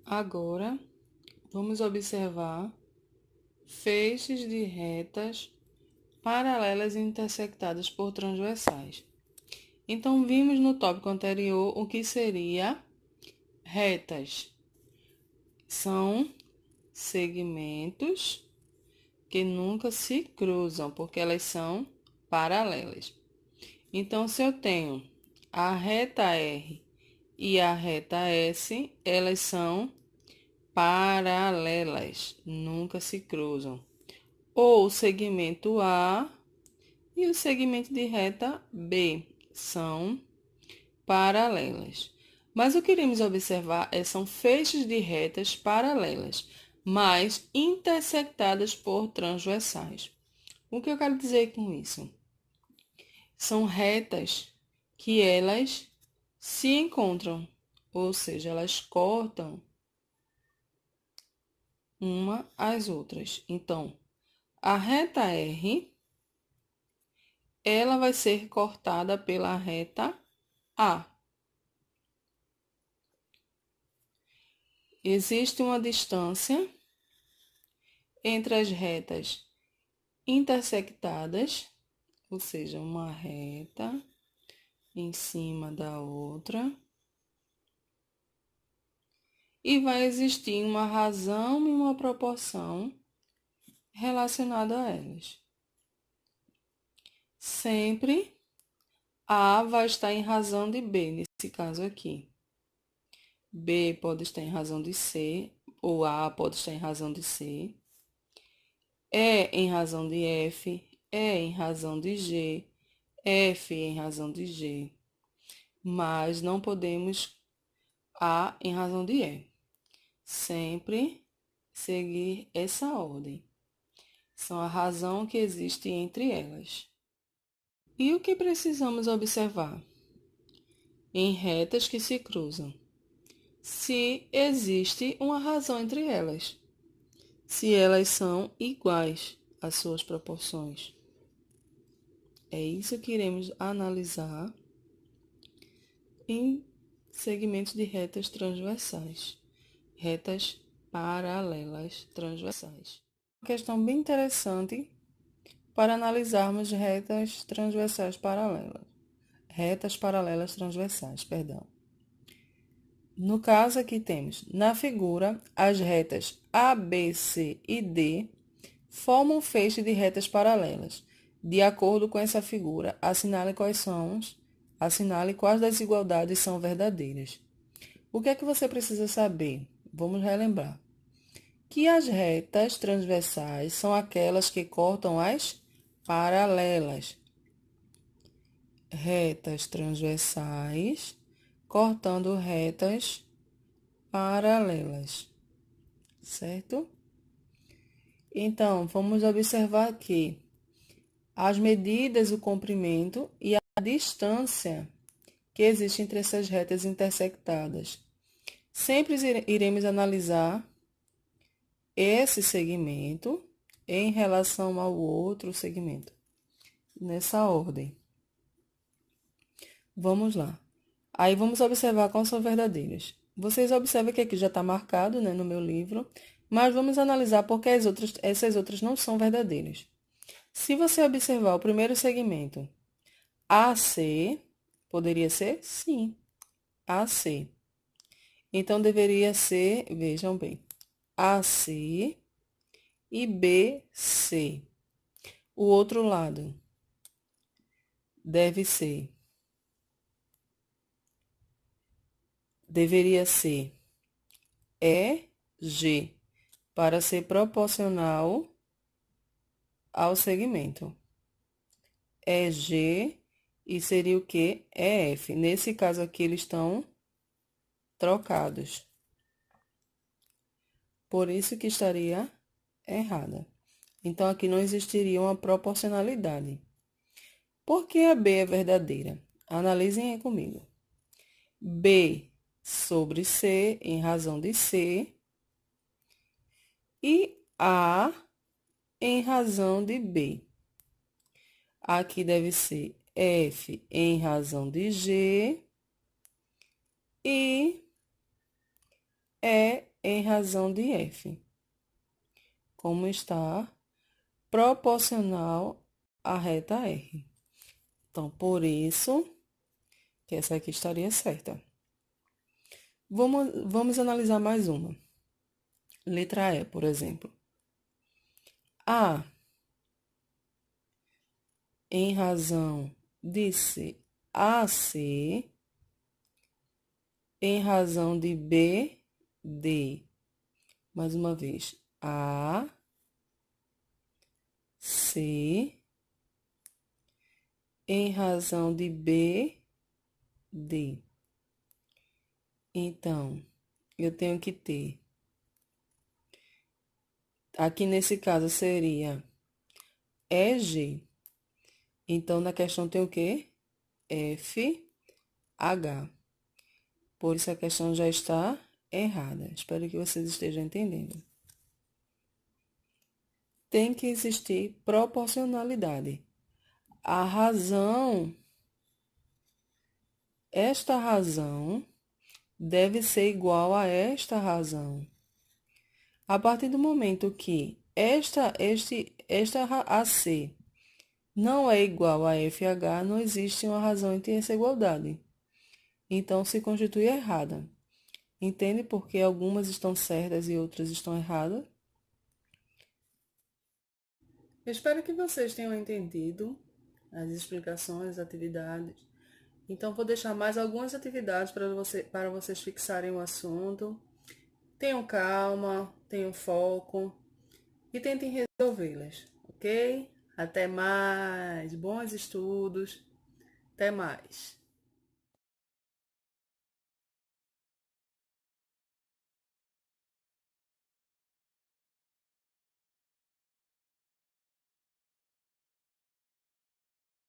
Agora, vamos observar feixes de retas paralelas e intersectadas por transversais. Então, vimos no tópico anterior o que seria retas. São segmentos que nunca se cruzam, porque elas são paralelas. Então, se eu tenho a reta R e a reta S, elas são paralelas, nunca se cruzam. Ou o segmento A e o segmento de reta B são paralelas. Mas o que iremos observar são feixes de retas paralelas, mas intersectadas por transversais. O que eu quero dizer com isso? São retas que elas se encontram, ou seja, elas cortam uma às outras. Então, a reta R, ela vai ser cortada pela reta A. Existe uma distância entre as retas intersectadas, ou seja, uma reta em cima da outra, e vai existir uma razão e uma proporção relacionada a elas. Sempre A vai estar em razão de B, nesse caso aqui. B pode estar em razão de C, ou A pode estar em razão de C. E em razão de F, E em razão de G, F em razão de G. Mas não podemos A em razão de E. Sempre seguir essa ordem. São a razão que existe entre elas. E o que precisamos observar? Em retas que se cruzam. Se existe uma razão entre elas. Se elas são iguais às suas proporções. É isso que iremos analisar em segmentos de retas transversais. Retas paralelas transversais. Uma questão bem interessante para analisarmos retas transversais paralelas. Retas paralelas transversais, perdão. No caso aqui temos, na figura, as retas A, B, C e D formam um feixe de retas paralelas. De acordo com essa figura, assinale quais desigualdades são verdadeiras. O que é que você precisa saber? Vamos relembrar. Que as retas transversais são aquelas que cortam as paralelas. Retas transversais cortando retas paralelas, certo? Então, vamos observar aqui as medidas, o comprimento e a distância que existe entre essas retas intersectadas. Sempre iremos analisar esse segmento em relação ao outro segmento, nessa ordem. Vamos lá. Aí vamos observar quais são verdadeiras. Vocês observam que aqui já está marcado, né, no meu livro, mas vamos analisar porque essas outras não são verdadeiras. Se você observar o primeiro segmento, AC, poderia ser? Sim, AC. Então, deveria ser, vejam bem, AC e BC. O outro lado deveria ser EG, para ser proporcional ao segmento. EG e seria o quê? EF. Nesse caso aqui, eles estão trocados. Por isso que estaria errada. Então, aqui não existiria uma proporcionalidade. Por que a B é verdadeira? Analisem aí comigo. B sobre C, em razão de C, e A em razão de B. Aqui deve ser F em razão de G e E em razão de F, como está proporcional à reta R. Então, por isso, que essa aqui estaria certa. Vamos analisar mais uma. Letra E, por exemplo. A, em razão de C, AC, em razão de B, D. Mais uma vez. A, C, em razão de B, D. Então, eu tenho que ter. Aqui nesse caso seria EG. Então, na questão tem o quê? FH. Por isso a questão já está errada. Espero que vocês estejam entendendo. Tem que existir proporcionalidade. A razão, esta razão deve ser igual a esta razão. A partir do momento que esta AC não é igual a FH, não existe uma razão entre essa igualdade. Então, se constitui errada. Entende por que algumas estão certas e outras estão erradas? Eu espero que vocês tenham entendido as explicações, as atividades. Então, vou deixar mais algumas atividades para vocês fixarem o assunto. Tenham calma, tenham foco e tentem resolvê-las, ok? Até mais, bons estudos, até mais.